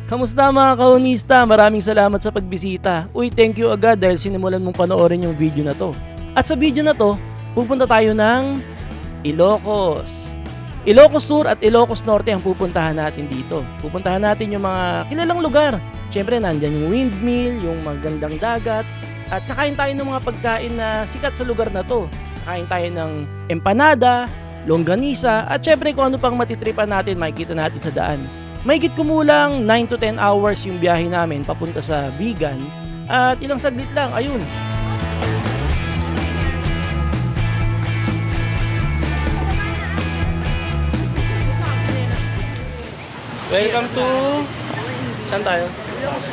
Kamusta mga kaunista? Maraming salamat sa pagbisita. Uy, thank you agad dahil sinimulan mong panoorin yung video na to. At sa video na to, pupunta tayo ng Ilocos. Ilocos Sur at Ilocos Norte ang pupuntahan natin dito. Pupuntahan natin yung mga kilalang lugar. Siyempre, nandyan yung windmill, yung magandang dagat. At kakain tayo ng mga pagkain na sikat sa lugar na to. Kakain tayo ng empanada, longganisa, at siyempre kung ano pang matitripan natin, makikita natin sa daan. Mahigit kumulang 9 to 10 hours yung biyahe namin papunta sa Vigan. At ilang saglit lang, ayun. Welcome to... Saan tayo?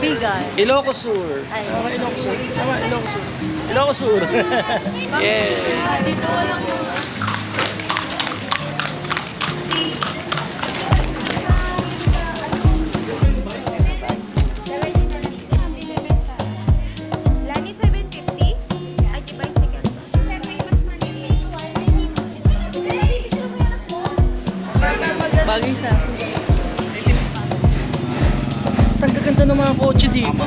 Vigan. Ilocos Sur. Ay. Tama, Ilocos Sur. Tama, Ilocos Sur. Ilocos Sur. Yeah. Dito walang Lani 750? Ay, di bicycle. Bagay sa Ganda ng mga kotse dito.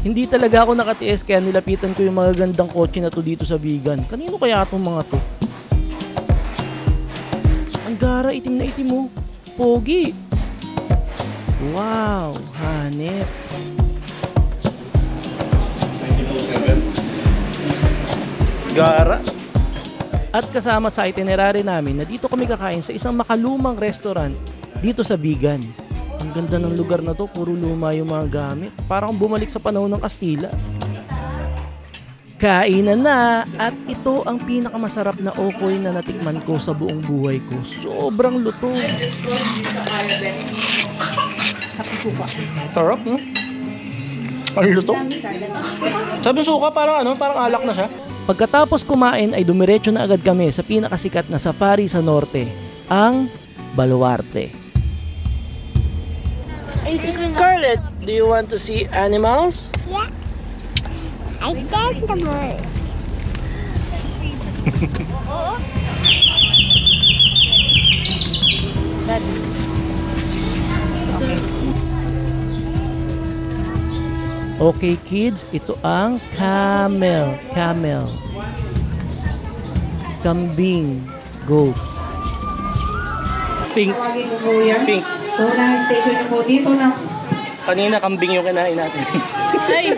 Hindi talaga ako nakatiis kaya nilapitan ko yung mga gandang kotse na to dito sa Vigan. Kanino kaya itong mga to? Ang gara, itim na itim mo. Pogi. Wow, hanep. Gara. At kasama sa itinerary namin na dito kami kakain sa isang makalumang restaurant dito sa Vigan. Ang ganda ng lugar na to, puro luma yung mga gamit. Parang bumalik sa panahon ng Kastila. Kainan na! At ito ang pinakamasarap na okoy na natikman ko sa buong buhay ko. Sobrang lutong. Sarap, no? Ang lutong. Sabi suka, parang parang alak na siya. Pagkatapos kumain ay dumiretso na agad kami sa pinakasikat na safari sa norte, ang Baluarte. Scarlett, do you want to see animals? Yeah. I got the bird. Okay kids, ito ang camel. Kambing. Goat. Pink. Pink. Unang station po dito na. Kanina kambing yung kinain natin. Ay!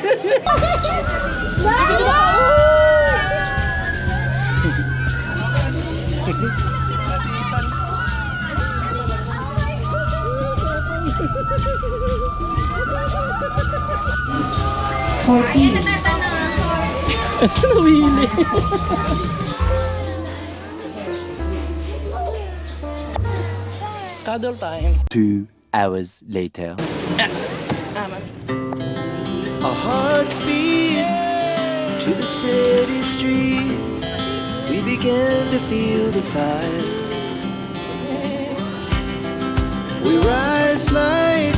Nawili. Cuddle time. 2 hours later. Our hearts beat to the city streets. We began to feel the fire. We rise like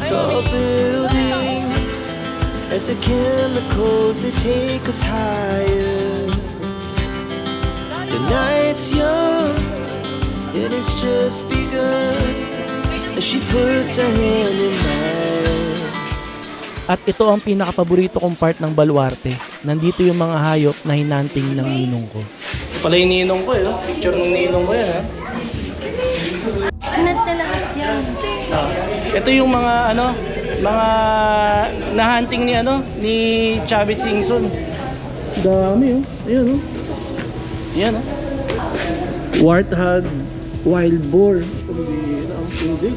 tall buildings as the chemicals they take us higher. The night's young and it's just begun as she puts her hand in mine. At ito ang pinakapaborito kong part ng Baluarte. Nandito yung mga hayop na hinanting ng ninong ko. Pala yung ninong ko no? Picture ng ninong ko yan ha. Ano talaga yan? Ito yung mga mga nahunting ni Chavez Singson. Dami Ayun Yan Warthog, wild boar. Ang hindi.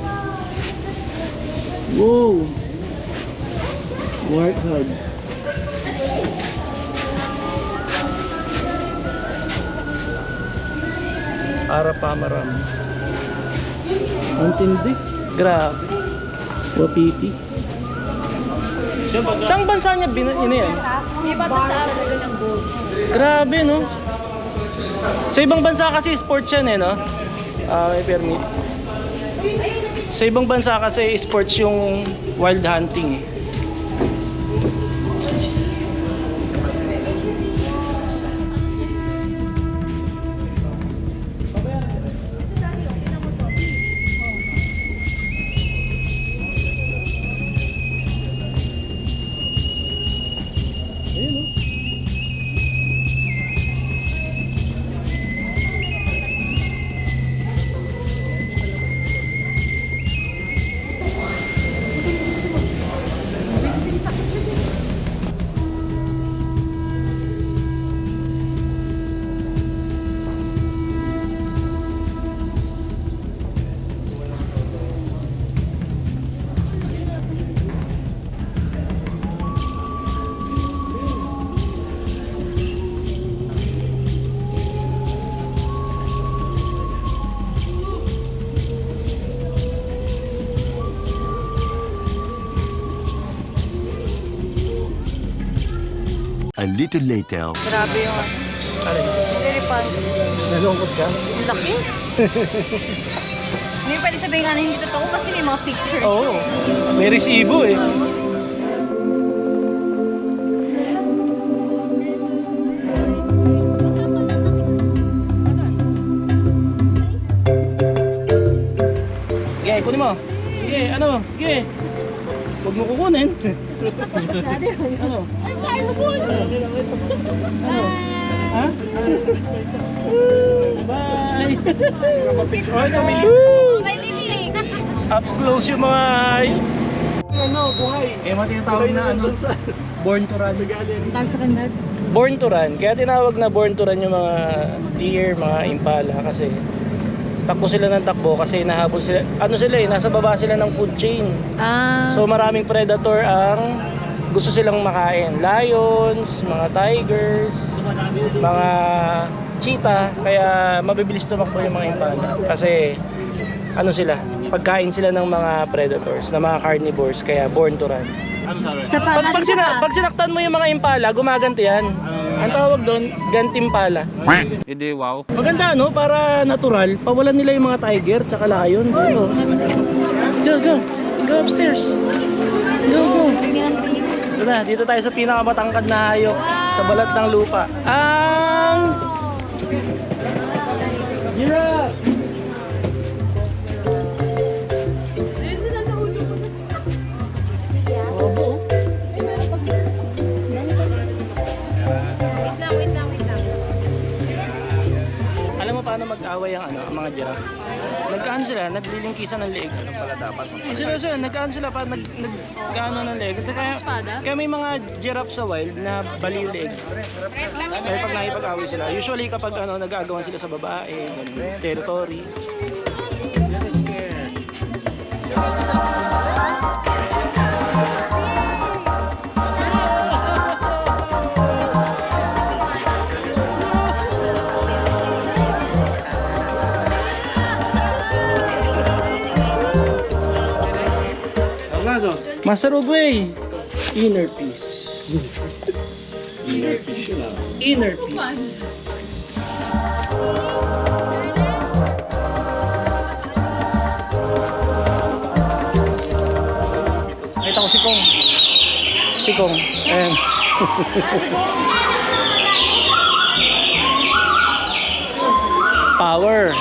Wow. Warthog. Arapamaram. Ang tindi. Grabe. Wapiti. Saan bansa niya yan? Iba to sa talaga ng gold. Grabe, no? Sa ibang bansa kasi sports yan, no? May permit. Sa ibang bansa kasi sports yung wild hunting, A little later. Grabe yung ano. Alin? Very fun. Nalungkot ka? Ang laki. Hindi pwede sabihin nga na hindi totoo kasi may mga pictures. Oo. May resibo eh. Sige, kunin mo. Sige, ano? Sige. Huwag mo kukunin. Ano? Ano? Ha? Bye! May lipstick. Up close yung mga eh, matinatawag na ano, born to run. Tawag sa kanila. Born to run. Kaya tinawag na born to run yung mga deer, mga impala kasi takbo sila ng takbo kasi nahabol sila. Ano sila eh, nasa baba sila ng food chain. So maraming predator ang gusto silang makain. Lions, mga tigers, mga cheetah. Kaya mabibilis tumakbo yung mga impala kasi ano sila, pagkain sila ng mga predators, ng mga carnivores, kaya born to run. Sa Pag sinaktan mo yung mga impala, gumaganti yan. Ang tawag doon, gantimpala. Hindi, wow. Maganda no, para natural, pawalan nila yung mga tiger tsaka lion dito. Go, go upstairs. Go. Tara, dito tayo sa pinakamatangkad na hayop sa balat ng lupa. Ang giraffe! Alam mo paano mag-away ang ang mga giraffe? Nagkaano sila, naglilingkisan ng leeg. Ano pala dapat? Sila, nagkaano sila pa nagkaano ng leeg. Kaya may mga giraffe sa wild na bali yung leeg. Kaya pag nakipag-away sila, usually kapag nag-aagawan sila sa babae, territory. Master Ugway, inner peace. Inner peace yun ah. Inner peace. Nakita ko si Kong. Si Kong. Ayan. Power.